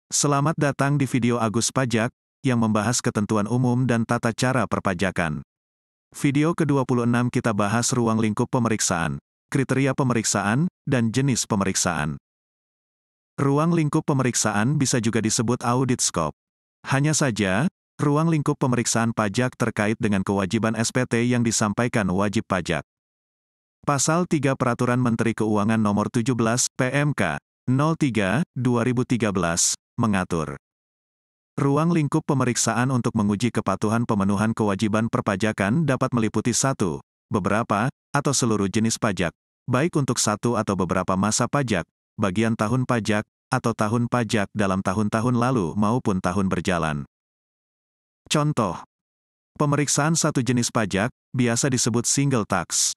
Selamat datang di video Agus Pajak, yang membahas ketentuan umum dan tata cara perpajakan. Video ke-26 kita bahas ruang lingkup pemeriksaan, kriteria pemeriksaan, dan jenis pemeriksaan. Ruang lingkup pemeriksaan bisa juga disebut audit scope. Hanya saja, ruang lingkup pemeriksaan pajak terkait dengan kewajiban SPT yang disampaikan wajib pajak. Pasal 3 Peraturan Menteri Keuangan Nomor 17, PMK, 03/2013, mengatur ruang lingkup pemeriksaan untuk menguji kepatuhan pemenuhan kewajiban perpajakan dapat meliputi satu, beberapa, atau seluruh jenis pajak, baik untuk satu atau beberapa masa pajak, bagian tahun pajak, atau tahun pajak dalam tahun-tahun lalu maupun tahun berjalan. Contoh, pemeriksaan satu jenis pajak, biasa disebut single tax.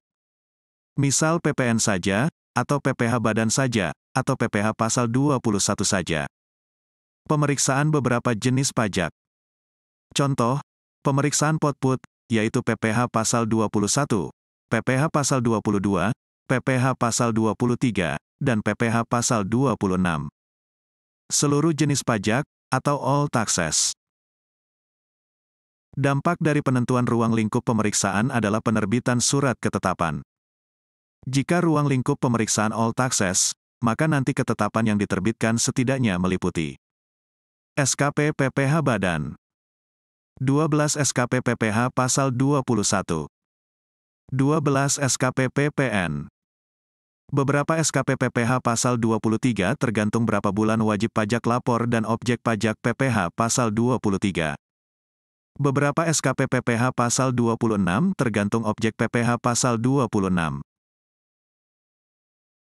Misal PPN saja, atau PPh badan saja, atau PPh pasal 21 saja. Pemeriksaan beberapa jenis pajak. Contoh, pemeriksaan potput, yaitu PPh pasal 21, PPh pasal 22, PPh pasal 23, dan PPh pasal 26. Seluruh jenis pajak, atau all taxes. Dampak dari penentuan ruang lingkup pemeriksaan adalah penerbitan surat ketetapan. Jika ruang lingkup pemeriksaan all taxes, maka nanti ketetapan yang diterbitkan setidaknya meliputi SKP PPh Badan, 12 SKP PPh pasal 21, 12 SKP PPN, beberapa SKP PPh pasal 23 tergantung berapa bulan wajib pajak lapor dan objek pajak PPh pasal 23. Beberapa SKP PPh pasal 26 tergantung objek PPh pasal 26.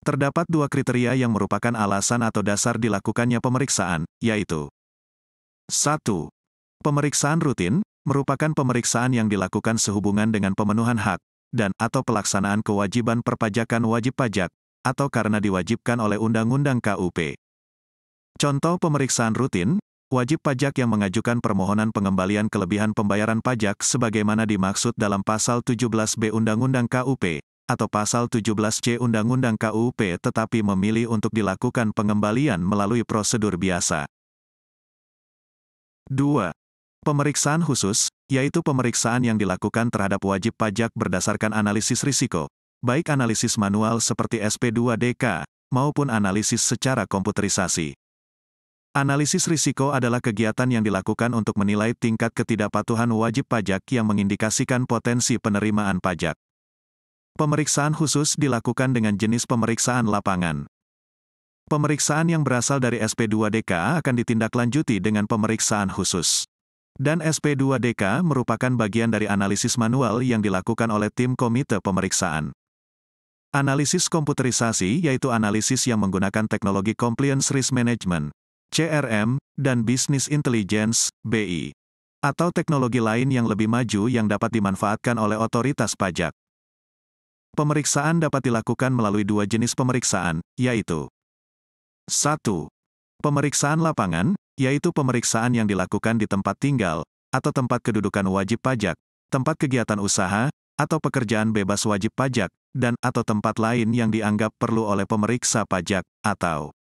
Terdapat dua kriteria yang merupakan alasan atau dasar dilakukannya pemeriksaan, yaitu 1. Pemeriksaan rutin, merupakan pemeriksaan yang dilakukan sehubungan dengan pemenuhan hak, dan atau pelaksanaan kewajiban perpajakan wajib pajak, atau karena diwajibkan oleh Undang-Undang KUP. Contoh pemeriksaan rutin, wajib pajak yang mengajukan permohonan pengembalian kelebihan pembayaran pajak sebagaimana dimaksud dalam Pasal 17B Undang-Undang KUP, atau Pasal 17C Undang-Undang KUP tetapi memilih untuk dilakukan pengembalian melalui prosedur biasa. 2. Pemeriksaan khusus, yaitu pemeriksaan yang dilakukan terhadap wajib pajak berdasarkan analisis risiko, baik analisis manual seperti SP2DK, maupun analisis secara komputerisasi. Analisis risiko adalah kegiatan yang dilakukan untuk menilai tingkat ketidakpatuhan wajib pajak yang mengindikasikan potensi penerimaan pajak. Pemeriksaan khusus dilakukan dengan jenis pemeriksaan lapangan. Pemeriksaan yang berasal dari SP2DK akan ditindaklanjuti dengan pemeriksaan khusus. Dan SP2DK merupakan bagian dari analisis manual yang dilakukan oleh tim komite pemeriksaan. Analisis komputerisasi yaitu analisis yang menggunakan teknologi Compliance Risk Management, CRM, dan Business Intelligence, BI. Atau teknologi lain yang lebih maju yang dapat dimanfaatkan oleh otoritas pajak. Pemeriksaan dapat dilakukan melalui dua jenis pemeriksaan, yaitu 1. Pemeriksaan lapangan, yaitu pemeriksaan yang dilakukan di tempat tinggal, atau tempat kedudukan wajib pajak, tempat kegiatan usaha, atau pekerjaan bebas wajib pajak, dan atau tempat lain yang dianggap perlu oleh pemeriksa pajak, atau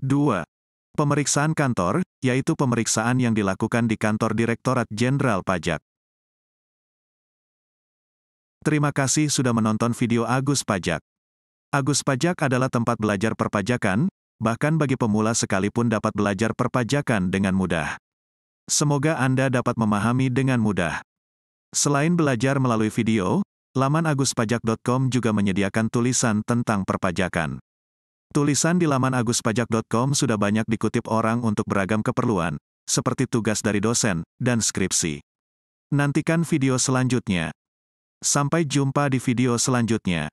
2. Pemeriksaan kantor, yaitu pemeriksaan yang dilakukan di kantor Direktorat Jenderal Pajak. Terima kasih sudah menonton video Agus Pajak. Agus Pajak adalah tempat belajar perpajakan, bahkan bagi pemula sekalipun dapat belajar perpajakan dengan mudah. Semoga Anda dapat memahami dengan mudah. Selain belajar melalui video, laman aguspajak.com juga menyediakan tulisan tentang perpajakan. Tulisan di laman aguspajak.com sudah banyak dikutip orang untuk beragam keperluan, seperti tugas dari dosen, dan skripsi. Nantikan video selanjutnya. Sampai jumpa di video selanjutnya.